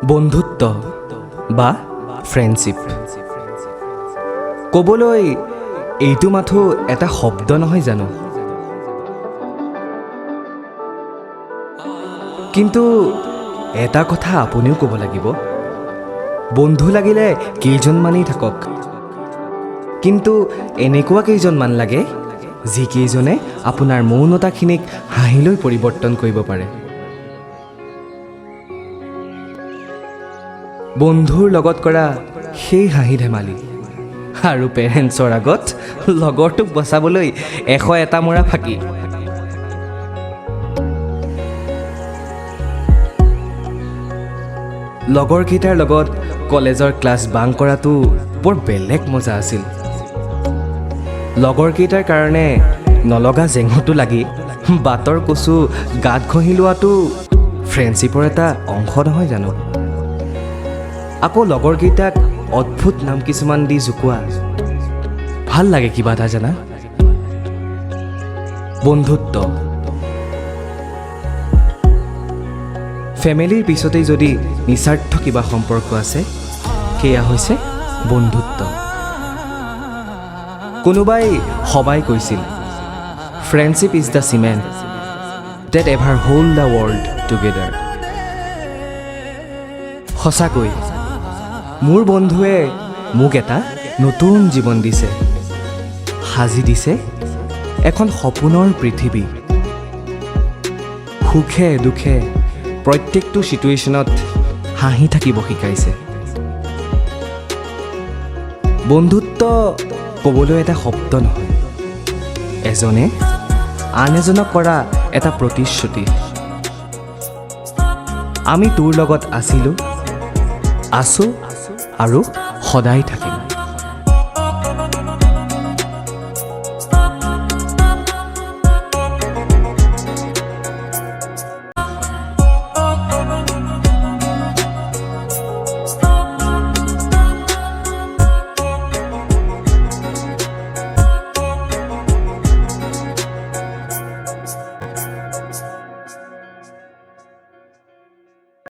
বন্ধুত্ব বা ফ্ৰেণ্ডশ্বিপ ক'বলৈ এইটো মাথো এটা শব্দ নহয় জানো? কিন্তু এটা কথা আপুনিও ক'ব লাগিব, বন্ধু লাগিলে কেইজনমানেই থাকক, কিন্তু এনেকুৱা কেইজনমান লাগে যিকেইজনে আপোনাৰ মৌনতাখিনিক হাঁহিলৈ পৰিৱৰ্তন কৰিব পাৰে। বন্ধুৰ লগত কৰা সেই হাঁহি ধেমালি আৰু পেৰেণ্টছৰ আগত লগৰটোক বচাবলৈ 101টা মৰা ফাঁকি। লগৰকেইটাৰ লগত কলেজৰ ক্লাছ বাং কৰাটো বৰ বেলেগ মজা আছিল। লগৰকেইটাৰ কাৰণে নলগা জেঙটো লাগি বাটৰ কচু গাত ঘঁহি লোৱাটো ফ্ৰেণ্ডশ্বিপৰ এটা অংশ নহয় জানো? আকৌ লগৰকেইটাক অদ্ভুত নাম কিছুমান দি জোকোৱা ভাল লাগে কিবা এটা জানা? বন্ধুত্ব ফেমিলিৰ পিছতেই যদি নিস্বাৰ্থ কিবা সম্পৰ্ক আছে, সেয়া হৈছে বন্ধুত্ব। কোনোবাই সবাই কৈছিল, friendship is the cement that ever hold the world together. সঁচাকৈ মোৰ বন্ধুৱে মোক এটা নতুন জীৱন দিছে, সাজি দিছে এখন সপোনৰ পৃথিৱী। সুখে দুখে প্ৰত্যেকটো চিটুৱেশ্যনত হাঁহি থাকিব শিকাইছে। বন্ধুত্ব ক'বলৈ এটা শব্দ নহয়, এজনে আন এজনক কৰা এটা প্ৰতিশ্ৰুতি। আমি তোৰ লগত আছিলোঁ, আছোঁ আৰু সদায়